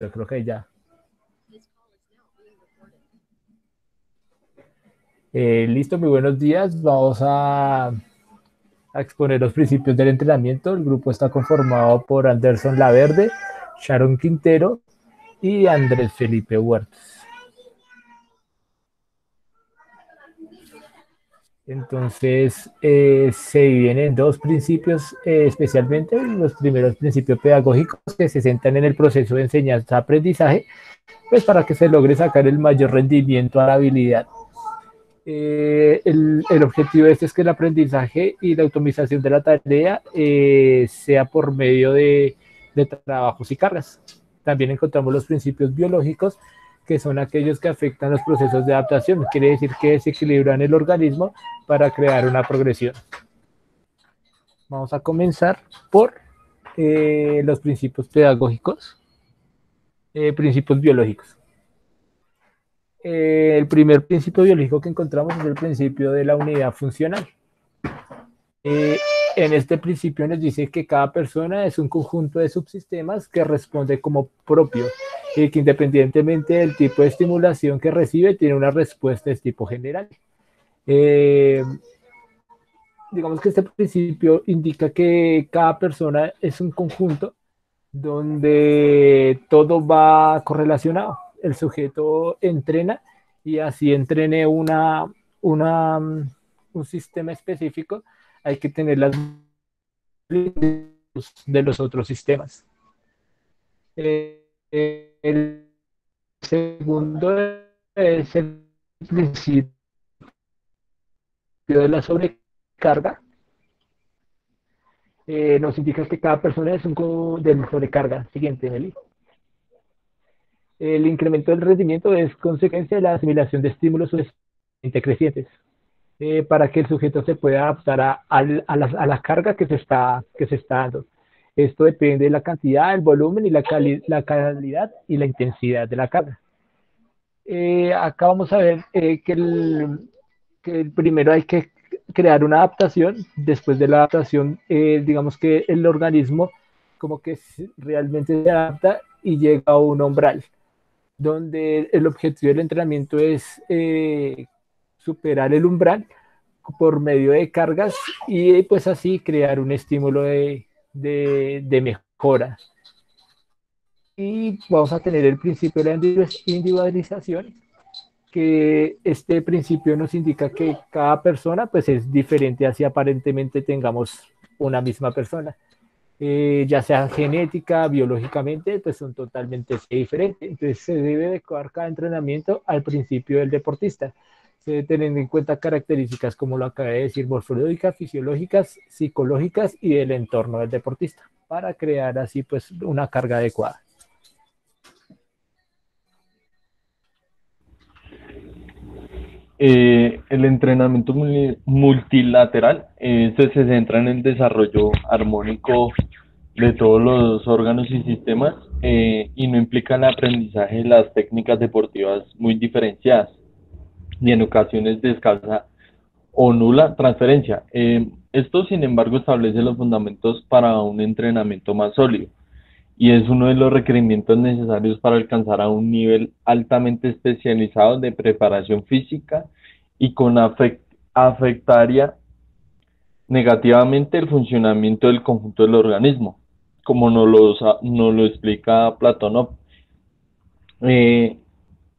Yo creo que ya. Listo, muy buenos días. Vamos a exponer los principios del entrenamiento. El grupo está conformado por Anderson Laverde, Sharon Quintero y Andrés Felipe Huertas. Entonces, se dividen en dos principios, especialmente los primeros principios pedagógicos que se centran en el proceso de enseñanza-aprendizaje, pues para que se logre sacar el mayor rendimiento a la habilidad. El objetivo de este es que el aprendizaje y la optimización de la tarea sea por medio de trabajos y cargas. También encontramos los principios biológicos, que son aquellos que afectan los procesos de adaptación. Quiere decir que desequilibran el organismo para crear una progresión. Vamos a comenzar por los principios pedagógicos, principios biológicos. El primer principio biológico que encontramos es el principio de la unidad funcional. Eh, en este principio nos dice que cada persona es un conjunto de subsistemas que responde como propio y que independientemente del tipo de estimulación que recibe, tiene una respuesta de tipo general. Eh, digamos que este principio indica que cada persona es un conjunto donde todo va correlacionado. El sujeto entrena y así entrene una, un sistema específico, hay que tener las de los otros sistemas. El segundo es el principio de la sobrecarga. Nos indica que cada persona es un de sobrecarga. Siguiente, Meli. El incremento del rendimiento es consecuencia de la asimilación de estímulos crecientes para que el sujeto se pueda adaptar a la carga que se está dando. Esto depende de la cantidad, el volumen y la calidad y la intensidad de la carga. Acá vamos a ver que primero hay que crear una adaptación. Después de la adaptación, digamos que el organismo como que realmente se adapta y llega a un umbral, donde el objetivo del entrenamiento es superar el umbral por medio de cargas y pues así crear un estímulo de mejora. Y vamos a tener el principio de la individualización, que este principio nos indica que cada persona pues es diferente, así aparentemente tengamos una misma persona. Ya sea genética, biológicamente, pues son totalmente diferentes. Entonces se debe adecuar cada entrenamiento al principio del deportista, teniendo en cuenta características como lo acabé de decir, morfológicas, fisiológicas, psicológicas y del entorno del deportista, para crear así pues una carga adecuada. El entrenamiento multilateral este se centra en el desarrollo armónico de todos los órganos y sistemas y no implica el aprendizaje de las técnicas deportivas muy diferenciadas y en ocasiones de escasa o nula transferencia. Esto, sin embargo, establece los fundamentos para un entrenamiento más sólido y es uno de los requerimientos necesarios para alcanzar a un nivel altamente especializado de preparación física y con afectaría negativamente el funcionamiento del conjunto del organismo, como nos lo explica Platonov. Eh,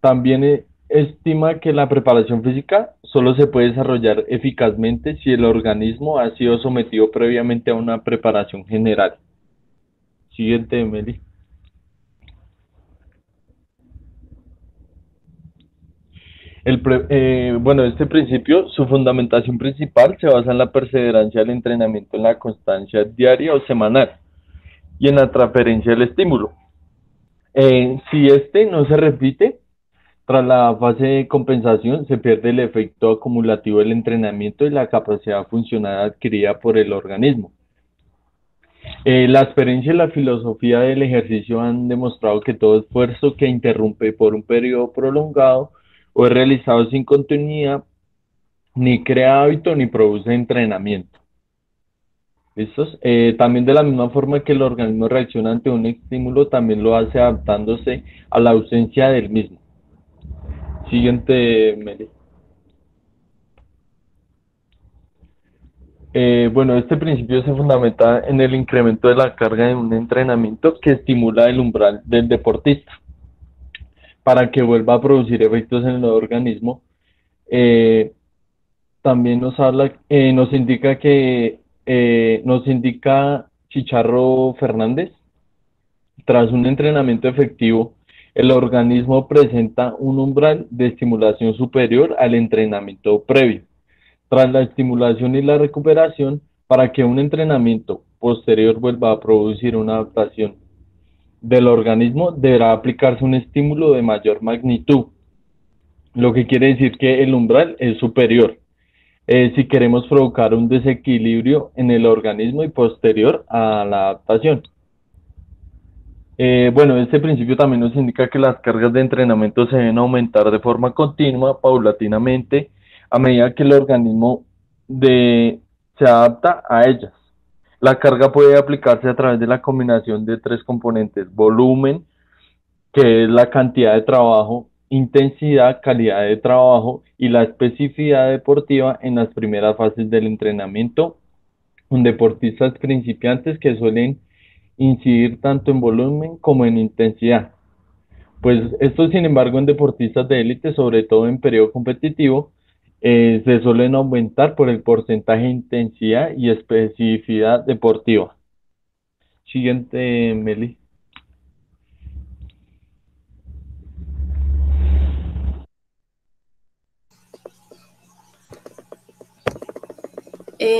también estima que la preparación física solo se puede desarrollar eficazmente si el organismo ha sido sometido previamente a una preparación general. Siguiente, Meli. Bueno, este principio, su fundamentación principal se basa en la perseverancia del entrenamiento, en la constancia diaria o semanal y en la transferencia del estímulo. Si este no se repite, tras la fase de compensación se pierde el efecto acumulativo del entrenamiento y la capacidad funcional adquirida por el organismo. La experiencia y la filosofía del ejercicio han demostrado que todo esfuerzo que interrumpe por un periodo prolongado o es realizado sin continuidad ni crea hábito ni produce entrenamiento. ¿Listos? También de la misma forma que el organismo reacciona ante un estímulo, también lo hace adaptándose a la ausencia del mismo. Siguiente, Meli. Bueno, este principio se fundamenta en el incremento de la carga de un entrenamiento que estimula el umbral del deportista para que vuelva a producir efectos en el organismo. Eh, También nos indica nos indica Chicharro Fernández, tras un entrenamiento efectivo, el organismo presenta un umbral de estimulación superior al entrenamiento previo. Tras la estimulación y la recuperación, para que un entrenamiento posterior vuelva a producir una adaptación del organismo, deberá aplicarse un estímulo de mayor magnitud, lo que quiere decir que el umbral es superior. Si queremos provocar un desequilibrio en el organismo y posterior a la adaptación. Bueno, este principio también nos indica que las cargas de entrenamiento se deben aumentar de forma continua, paulatinamente, a medida que el organismo se adapta a ellas. La carga puede aplicarse a través de la combinación de tres componentes: volumen, que es la cantidad de trabajo; intensidad, calidad de trabajo; y la especificidad deportiva en las primeras fases del entrenamiento, con deportistas principiantes que suelen incidir tanto en volumen como en intensidad. Pues esto, sin embargo, en deportistas de élite, sobre todo en periodo competitivo, se suelen aumentar por el porcentaje de intensidad y especificidad deportiva. Siguiente, Meli.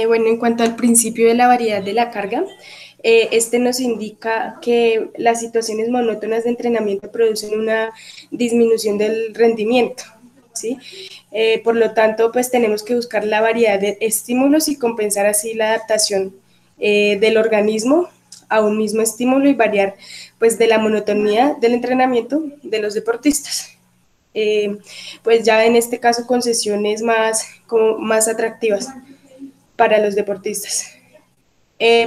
Bueno, en cuanto al principio de la variedad de la carga, este nos indica que las situaciones monótonas de entrenamiento producen una disminución del rendimiento, ¿sí? Por lo tanto, pues tenemos que buscar la variedad de estímulos y compensar así la adaptación del organismo a un mismo estímulo y variar pues de la monotonía del entrenamiento de los deportistas. Pues ya en este caso con sesiones más atractivas para los deportistas.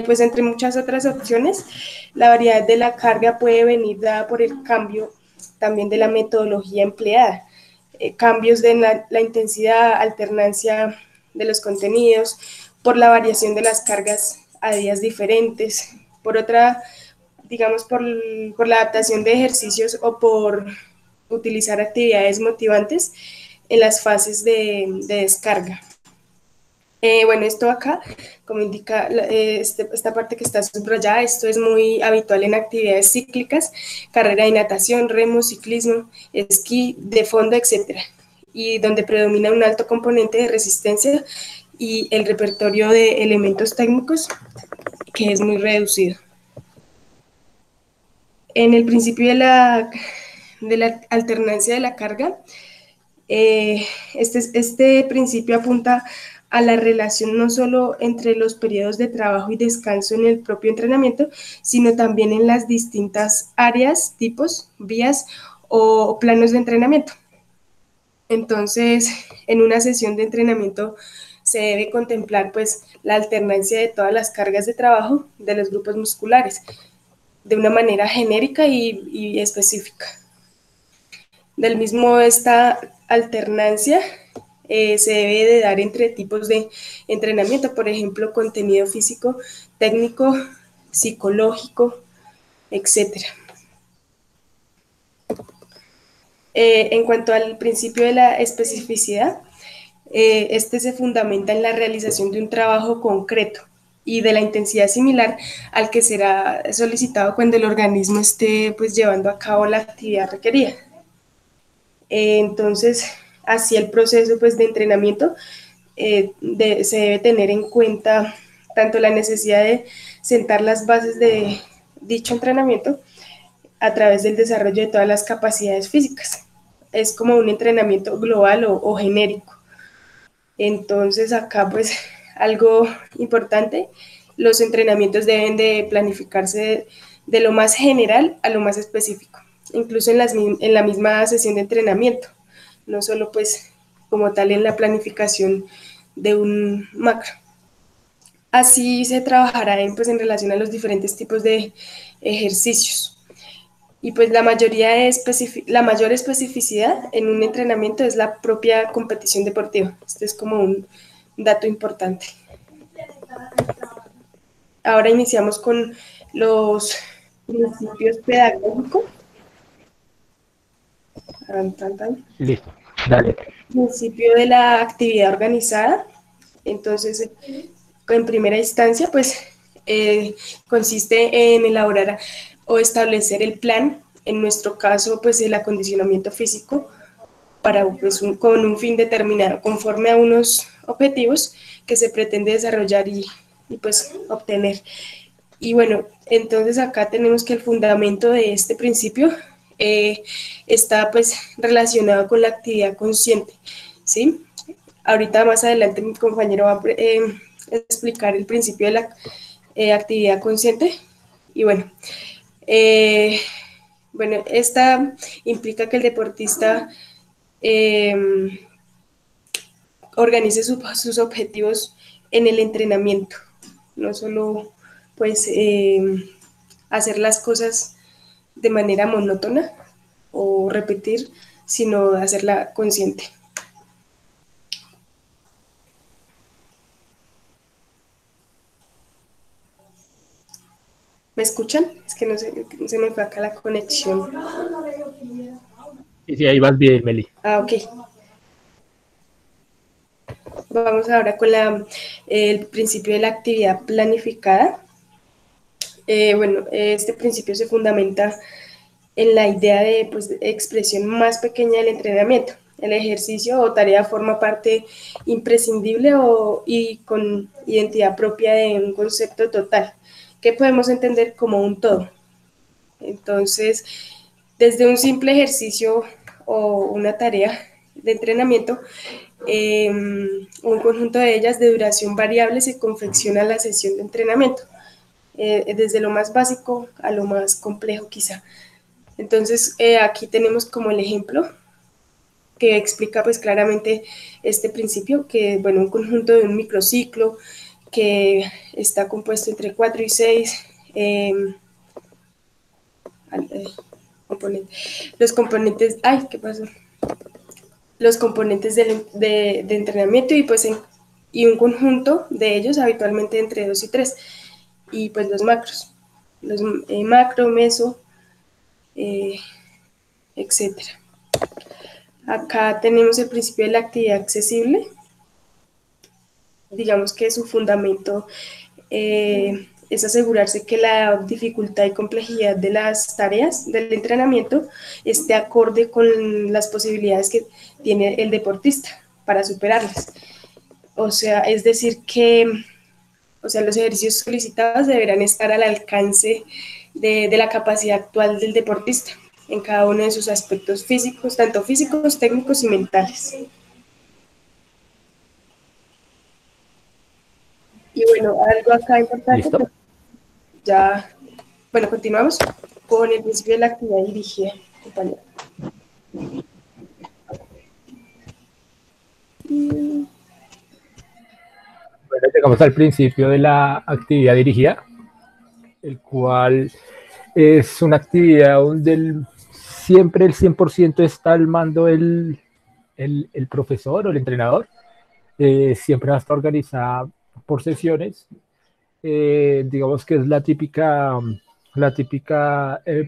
Pues entre muchas otras opciones, la variedad de la carga puede venir dada por el cambio también de la metodología empleada, cambios de la intensidad, alternancia de los contenidos, por la variación de las cargas a días diferentes, por otra, digamos, por la adaptación de ejercicios o por utilizar actividades motivantes en las fases de descarga. Bueno, esto acá, como indica esta parte que está subrayada, esto es muy habitual en actividades cíclicas, carrera de natación, remo, ciclismo, esquí, de fondo, etc. Y donde predomina un alto componente de resistencia y el repertorio de elementos técnicos, que es muy reducido. En el principio de la alternancia de la carga, este principio apunta a la relación no solo entre los periodos de trabajo y descanso en el propio entrenamiento, sino también en las distintas áreas, tipos, vías o planos de entrenamiento. Entonces, en una sesión de entrenamiento se debe contemplar pues la alternancia de todas las cargas de trabajo de los grupos musculares de una manera genérica y específica. Del mismo, esta alternancia se debe de dar entre tipos de entrenamiento, por ejemplo, contenido físico, técnico, psicológico, etc. En cuanto al principio de la especificidad, este se fundamenta en la realización de un trabajo concreto y de la intensidad similar al que será solicitado cuando el organismo esté pues llevando a cabo la actividad requerida. Entonces, así el proceso pues de entrenamiento se debe tener en cuenta tanto la necesidad de sentar las bases de dicho entrenamiento a través del desarrollo de todas las capacidades físicas. Es como un entrenamiento global o genérico. Entonces acá pues algo importante, los entrenamientos deben de planificarse de lo más general a lo más específico, incluso en la misma sesión de entrenamiento, no solo pues como tal en la planificación de un macro. Así se trabajará pues, en relación a los diferentes tipos de ejercicios. Y pues la mayor especificidad en un entrenamiento es la propia competición deportiva. Este es como un dato importante. Ahora iniciamos con los principios pedagógicos. Listo, dale. Principio de la actividad organizada. Entonces, en primera instancia, pues consiste en elaborar o establecer el plan, en nuestro caso, pues el acondicionamiento físico para pues, con un fin determinado, conforme a unos objetivos que se pretende desarrollar y pues obtener. Y bueno, entonces acá tenemos que el fundamento de este principio está pues relacionado con la actividad consciente, ¿sí? Ahorita más adelante mi compañero va a explicar el principio de la actividad consciente. Y bueno, esta implica que el deportista organice sus objetivos en el entrenamiento, no solo pues hacer las cosas de manera monótona o repetir, sino hacerla consciente. ¿Me escuchan? Es que no se me fue acá la conexión. Sí, ahí vas bien, Meli. Ok. Vamos ahora con el principio de la actividad planificada. Bueno, este principio se fundamenta en la idea de, pues, de expresión más pequeña del entrenamiento. El ejercicio o tarea forma parte imprescindible y con identidad propia de un concepto total, que podemos entender como un todo. Entonces, desde un simple ejercicio o una tarea de entrenamiento, un conjunto de ellas de duración variable se confecciona la sesión de entrenamiento, desde lo más básico a lo más complejo quizá. Entonces, aquí tenemos como el ejemplo que explica pues claramente este principio, que bueno, un conjunto de un microciclo que está compuesto entre 4 y 6 componentes. Los componentes, ay, ¿qué pasó? Los componentes de entrenamiento y un conjunto de ellos habitualmente entre 2 y 3. Y pues los macros, los macro, meso, etcétera. Acá tenemos el principio de la actividad accesible. Digamos que su fundamento es asegurarse que la dificultad y complejidad de las tareas del entrenamiento esté acorde con las posibilidades que tiene el deportista para superarlas. O sea, es decir que los ejercicios solicitados deberán estar al alcance de la capacidad actual del deportista en cada uno de sus aspectos físicos, tanto físicos, técnicos y mentales. Y bueno, algo acá importante, ¿Listo? ya, bueno, continuamos con el principio de la actividad dirigida, compañero. Bueno, llegamos al principio de la actividad dirigida, el cual es una actividad donde siempre el 100% está al mando el profesor o el entrenador. Siempre va a estar organizada por sesiones. Digamos que es el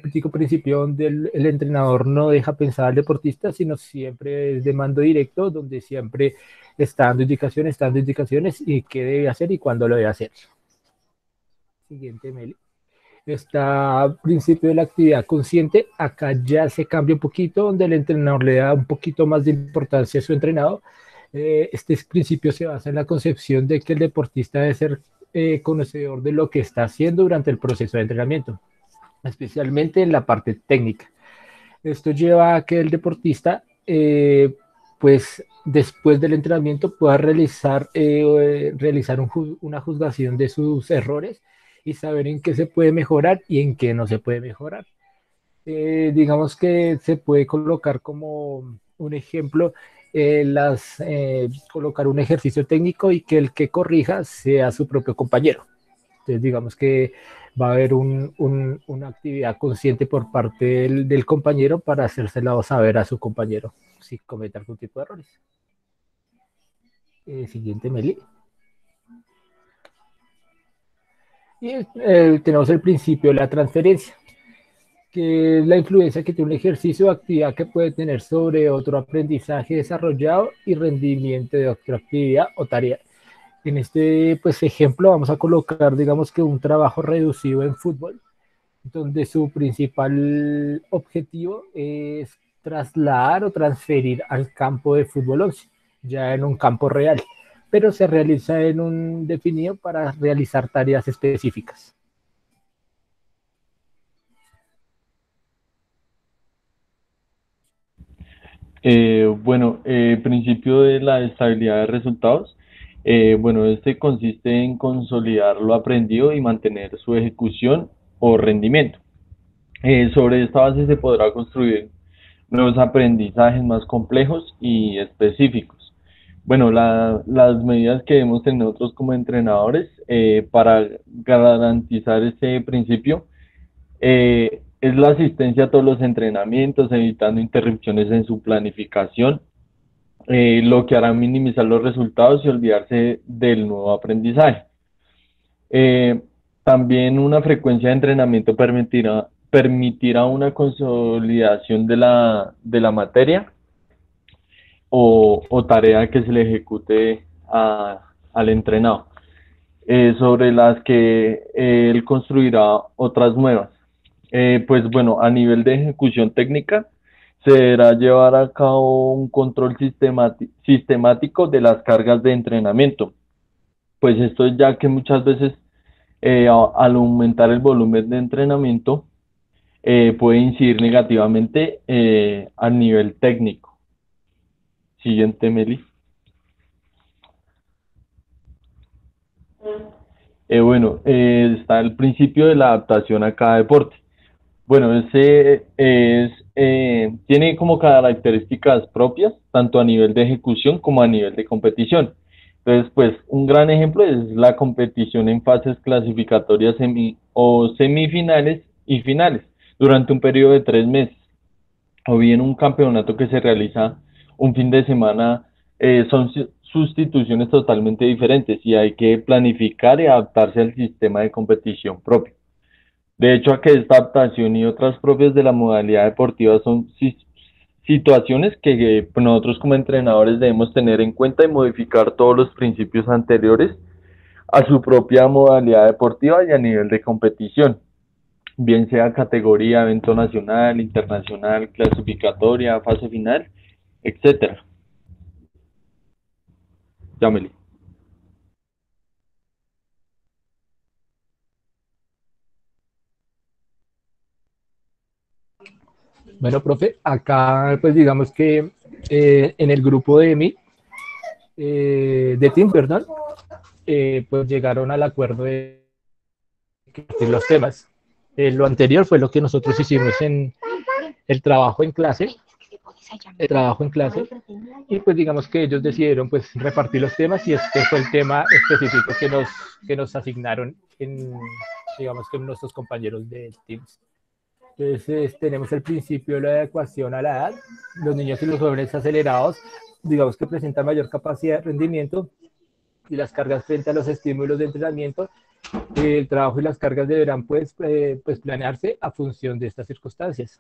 típico principio donde el entrenador no deja pensar al deportista, sino siempre es de mando directo, donde siempre está dando indicaciones y qué debe hacer y cuándo lo debe hacer. Siguiente, Meli. Está al principio de la actividad consciente. Acá ya se cambia un poquito, donde el entrenador le da un poquito más de importancia a su entrenado. Este principio se basa en la concepción de que el deportista debe ser conocedor de lo que está haciendo durante el proceso de entrenamiento, especialmente en la parte técnica. Esto lleva a que el deportista, pues después del entrenamiento, pueda realizar una juzgación de sus errores y saber en qué se puede mejorar y en qué no se puede mejorar. Digamos que se puede colocar como un ejemplo colocar un ejercicio técnico y que el que corrija sea su propio compañero. Entonces, digamos que va a haber una actividad consciente por parte del compañero para hacérselo saber a su compañero si comete algún tipo de errores. Siguiente, Meli. Y tenemos el principio de la transferencia, que es la influencia que tiene un ejercicio o actividad que puede tener sobre otro aprendizaje desarrollado y rendimiento de otra actividad o tarea. En este pues, ejemplo vamos a colocar, digamos que un trabajo reducido en fútbol, donde su principal objetivo es trasladar o transferir al campo de fútbol 11, ya en un campo real, pero se realiza en un definido para realizar tareas específicas. Bueno, principio de la estabilidad de resultados. Bueno, este consiste en consolidar lo aprendido y mantener su ejecución o rendimiento. Sobre esta base se podrá construir nuevos aprendizajes más complejos y específicos. Bueno, las medidas que debemos tener nosotros como entrenadores para garantizar este principio es la asistencia a todos los entrenamientos, evitando interrupciones en su planificación, lo que hará minimizar los resultados y olvidarse del nuevo aprendizaje. Eh, También una frecuencia de entrenamiento permitirá una consolidación de la materia o tarea que se le ejecute al entrenado, sobre las que él construirá otras nuevas. Pues bueno, a nivel de ejecución técnica, se deberá llevar a cabo un control sistemático de las cargas de entrenamiento. Pues esto es ya que muchas veces al aumentar el volumen de entrenamiento puede incidir negativamente a nivel técnico. Siguiente, Meli. Bueno, está el principio de la adaptación a cada deporte. Bueno, tiene como características propias, tanto a nivel de ejecución como a nivel de competición. Entonces, pues, un gran ejemplo es la competición en fases clasificatorias o semifinales y finales durante un periodo de 3 meses, o bien un campeonato que se realiza un fin de semana. Son sustituciones totalmente diferentes y hay que planificar y adaptarse al sistema de competición propio. De hecho, a que esta adaptación y otras propias de la modalidad deportiva son situaciones que nosotros como entrenadores debemos tener en cuenta y modificar todos los principios anteriores a su propia modalidad deportiva y a nivel de competición, bien sea categoría, evento nacional, internacional, clasificatoria, fase final, etcétera. Llámele. Bueno, profe, acá pues digamos que en el grupo de Team, perdón, pues llegaron al acuerdo de los temas. Lo anterior fue lo que nosotros hicimos en el trabajo en clase, y pues digamos que ellos decidieron pues repartir los temas y este fue el tema específico que nos asignaron digamos que nuestros compañeros de Teams. Entonces tenemos el principio de la adecuación a la edad. Los niños y los jóvenes acelerados, digamos que presentan mayor capacidad de rendimiento y las cargas frente a los estímulos de entrenamiento. El trabajo y las cargas deberán pues planearse a función de estas circunstancias.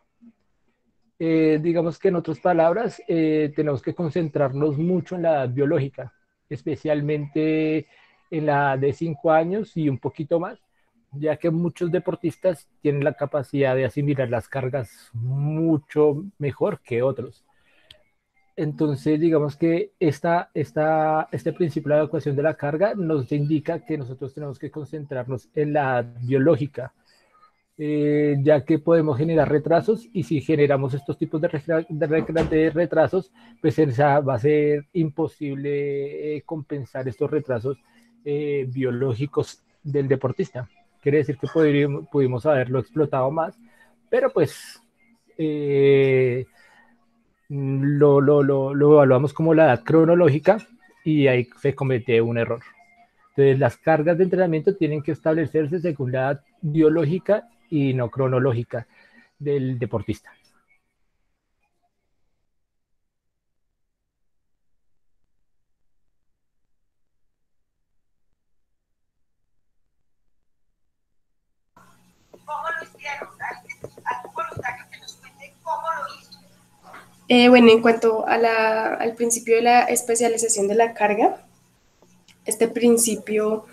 Digamos que en otras palabras, tenemos que concentrarnos mucho en la edad biológica, especialmente en la edad de 5 años y un poquito más, ya que muchos deportistas tienen la capacidad de asimilar las cargas mucho mejor que otros. Entonces, digamos que este principio de la ecuación de la carga nos indica que nosotros tenemos que concentrarnos en la edad biológica, ya que podemos generar retrasos y si generamos estos tipos de retrasos, pues va a ser imposible compensar estos retrasos biológicos del deportista. Quiere decir que pudimos haberlo explotado más, pero pues lo evaluamos como la edad cronológica y ahí se comete un error. Entonces, las cargas de entrenamiento tienen que establecerse según la edad biológica y no cronológica del deportista. Bueno, en cuanto a al principio de la especialización de la carga, este principio,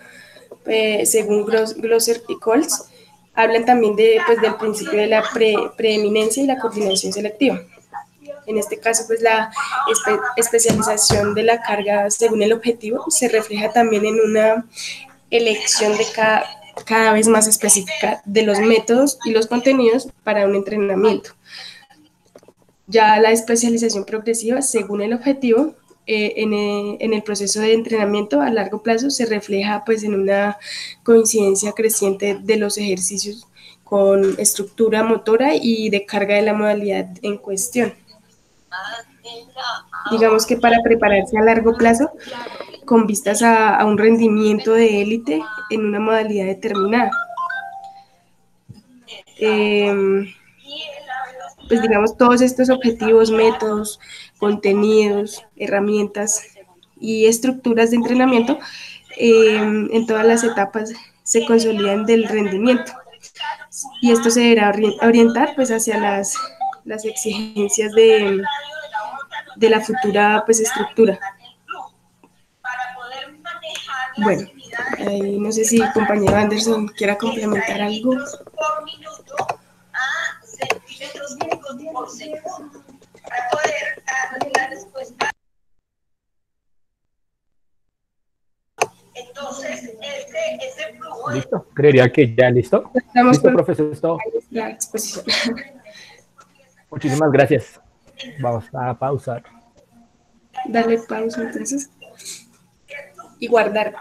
según Glosser y Colts, hablan también pues, del principio de la preeminencia y la coordinación selectiva. En este caso, pues la especialización de la carga según el objetivo se refleja también en una elección de cada vez más específica de los métodos y los contenidos para un entrenamiento. Ya la especialización progresiva según el objetivo en el proceso de entrenamiento a largo plazo se refleja pues en una coincidencia creciente de los ejercicios con estructura motora y de carga de la modalidad en cuestión. Digamos que para prepararse a largo plazo con vistas a un rendimiento de élite en una modalidad determinada. Pues digamos, todos estos objetivos, métodos, contenidos, herramientas y estructuras de entrenamiento en todas las etapas se consolidan del rendimiento. Y esto se deberá orientar pues hacia las exigencias de la futura pues estructura. Bueno, no sé si el compañero Anderson quiera complementar algo. ¿Listo? Creería que ya listo. ¿Listo, profesor? ¿Esto? La exposición. Muchísimas gracias. Vamos a pausar. Darle pausa entonces y guardar.